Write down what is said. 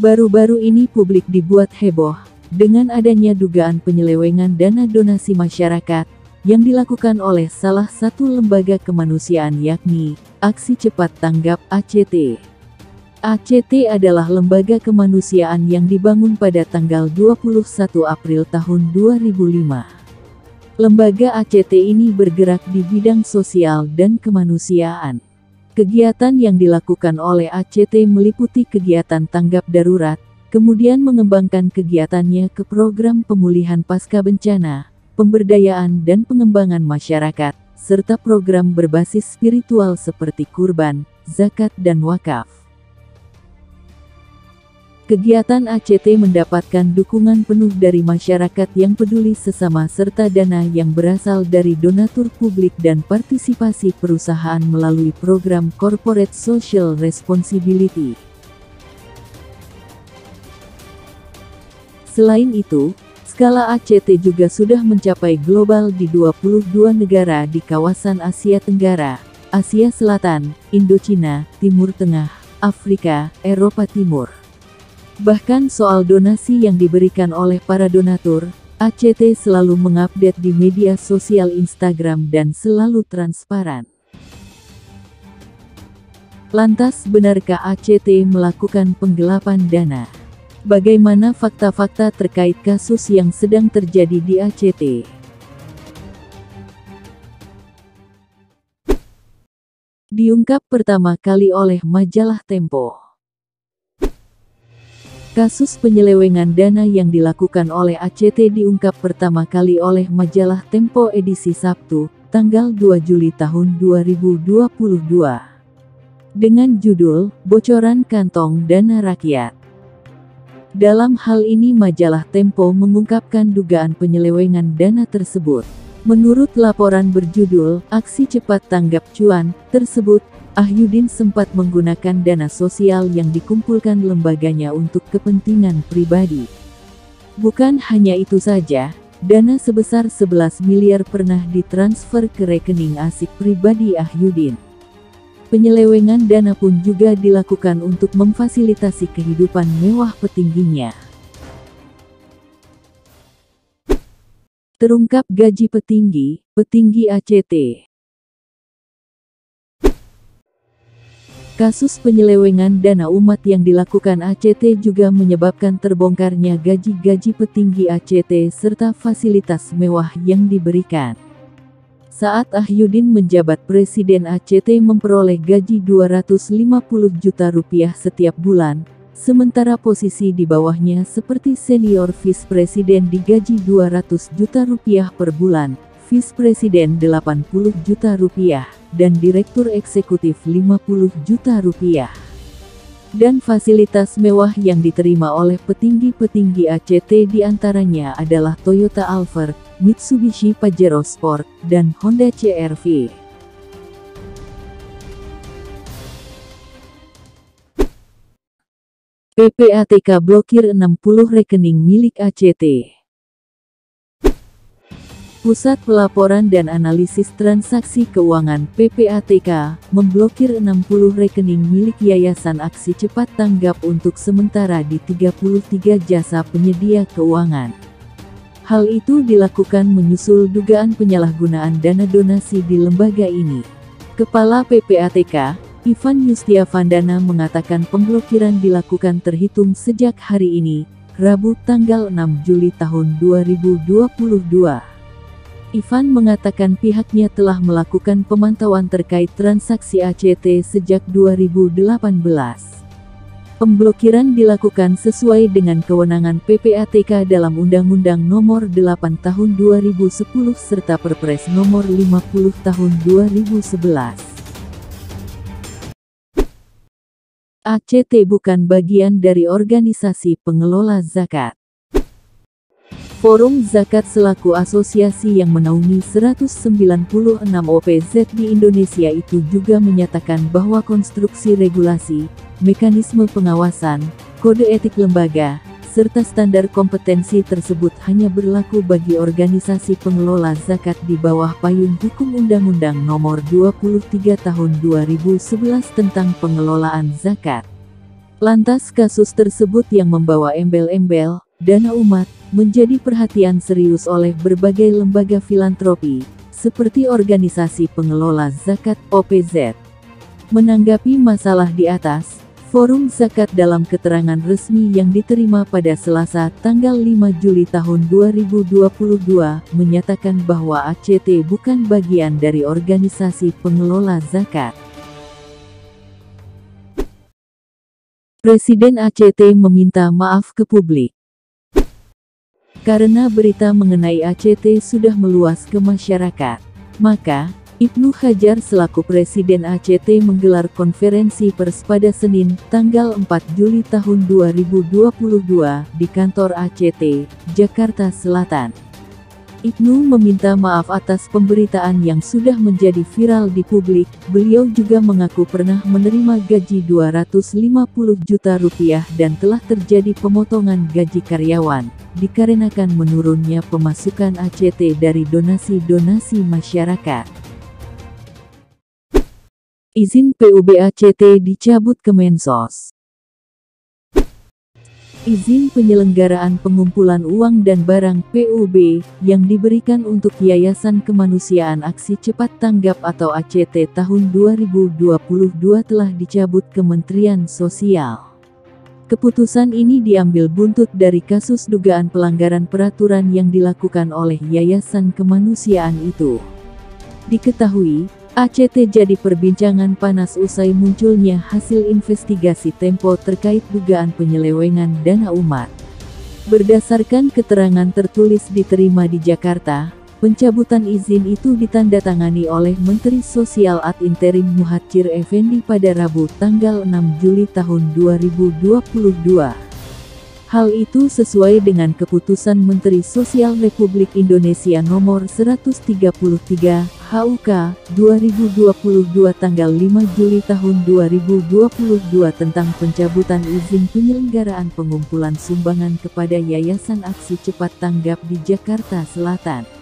Baru-baru ini publik dibuat heboh dengan adanya dugaan penyelewengan dana donasi masyarakat yang dilakukan oleh salah satu lembaga kemanusiaan yakni Aksi Cepat Tanggap ACT. ACT adalah lembaga kemanusiaan yang dibangun pada tanggal 21 April tahun 2005. Lembaga ACT ini bergerak di bidang sosial dan kemanusiaan. Kegiatan yang dilakukan oleh ACT meliputi kegiatan tanggap darurat, kemudian mengembangkan kegiatannya ke program pemulihan pasca bencana, pemberdayaan dan pengembangan masyarakat, serta program berbasis spiritual seperti kurban, zakat dan wakaf. Kegiatan ACT mendapatkan dukungan penuh dari masyarakat yang peduli sesama serta dana yang berasal dari donatur publik dan partisipasi perusahaan melalui program Corporate Social Responsibility. Selain itu, skala ACT juga sudah mencapai global di 22 negara di kawasan Asia Tenggara, Asia Selatan, Indochina, Timur Tengah, Afrika, Eropa Timur. Bahkan soal donasi yang diberikan oleh para donatur, ACT selalu mengupdate di media sosial Instagram dan selalu transparan. Lantas benarkah ACT melakukan penggelapan dana? Bagaimana fakta-fakta terkait kasus yang sedang terjadi di ACT? Diungkap pertama kali oleh majalah Tempo. Kasus penyelewengan dana yang dilakukan oleh ACT diungkap pertama kali oleh majalah Tempo edisi Sabtu, tanggal 2 Juli tahun 2022. Dengan judul, Bocoran Kantong Dana Rakyat. Dalam hal ini majalah Tempo mengungkapkan dugaan penyelewengan dana tersebut. Menurut laporan berjudul, Aksi Cepat Tanggap Cuan, tersebut, Ahyudin sempat menggunakan dana sosial yang dikumpulkan lembaganya untuk kepentingan pribadi. Bukan hanya itu saja, dana sebesar 11 miliar pernah ditransfer ke rekening asik pribadi Ahyudin. Penyelewengan dana pun juga dilakukan untuk memfasilitasi kehidupan mewah petingginya. Terungkap gaji petinggi ACT. Kasus penyelewengan dana umat yang dilakukan ACT juga menyebabkan terbongkarnya gaji-gaji petinggi ACT serta fasilitas mewah yang diberikan. Saat Ahyudin menjabat Presiden, ACT memperoleh gaji 250 juta rupiah setiap bulan, sementara posisi di bawahnya seperti senior vice presiden digaji 200 juta rupiah per bulan, vice presiden 80 juta rupiah, dan direktur eksekutif 50 juta rupiah. Dan fasilitas mewah yang diterima oleh petinggi-petinggi ACT diantaranya adalah Toyota Alphard, Mitsubishi Pajero Sport, dan Honda CR-V. PPATK blokir 60 rekening milik ACT. Pusat Pelaporan dan Analisis Transaksi Keuangan (PPATK) memblokir 60 rekening milik Yayasan Aksi Cepat Tanggap untuk sementara di 33 jasa penyedia keuangan. Hal itu dilakukan menyusul dugaan penyalahgunaan dana donasi di lembaga ini. Kepala PPATK, Ivan Yustiavandana mengatakan pemblokiran dilakukan terhitung sejak hari ini, Rabu tanggal 6 Juli tahun 2022. Ivan mengatakan pihaknya telah melakukan pemantauan terkait transaksi ACT sejak 2018. Pemblokiran dilakukan sesuai dengan kewenangan PPATK dalam Undang-Undang Nomor 8 Tahun 2010 serta Perpres Nomor 50 Tahun 2011. ACT bukan bagian dari organisasi pengelola zakat. Forum Zakat selaku asosiasi yang menaungi 196 OPZ di Indonesia itu juga menyatakan bahwa konstruksi regulasi, mekanisme pengawasan, kode etik lembaga, serta standar kompetensi tersebut hanya berlaku bagi organisasi pengelola zakat di bawah payung hukum Undang-Undang Nomor 23 Tahun 2011 tentang pengelolaan zakat. Lantas kasus tersebut yang membawa embel-embel dana umat menjadi perhatian serius oleh berbagai lembaga filantropi, seperti Organisasi Pengelola Zakat (OPZ). Menanggapi masalah di atas, Forum Zakat dalam keterangan resmi yang diterima pada Selasa tanggal 5 Juli tahun 2022 menyatakan bahwa ACT bukan bagian dari organisasi pengelola zakat. Presiden ACT meminta maaf ke publik. Karena berita mengenai ACT sudah meluas ke masyarakat, maka Ibnu Hajar selaku Presiden ACT menggelar konferensi pers pada Senin, tanggal 4 Juli tahun 2022 di kantor ACT, Jakarta Selatan. Ibnu meminta maaf atas pemberitaan yang sudah menjadi viral di publik. Beliau juga mengaku pernah menerima gaji Rp250 juta dan telah terjadi pemotongan gaji karyawan, dikarenakan menurunnya pemasukan ACT dari donasi-donasi masyarakat. Izin PUB ACT dicabut Kemensos. Izin penyelenggaraan pengumpulan uang dan barang (PUB) yang diberikan untuk Yayasan Kemanusiaan Aksi Cepat Tanggap atau ACT tahun 2022 telah dicabut Kementerian Sosial. Keputusan ini diambil buntut dari kasus dugaan pelanggaran peraturan yang dilakukan oleh Yayasan Kemanusiaan itu. Diketahui, ACT jadi perbincangan panas usai munculnya hasil investigasi Tempo terkait dugaan penyelewengan dana umat. Berdasarkan keterangan tertulis diterima di Jakarta, pencabutan izin itu ditandatangani oleh Menteri Sosial ad interim Muhadjir Effendi pada Rabu tanggal 6 Juli tahun 2022. Hal itu sesuai dengan keputusan Menteri Sosial Republik Indonesia nomor 133 HUK 2022 tanggal 5 Juli tahun 2022 tentang pencabutan izin penyelenggaraan pengumpulan sumbangan kepada Yayasan Aksi Cepat Tanggap di Jakarta Selatan.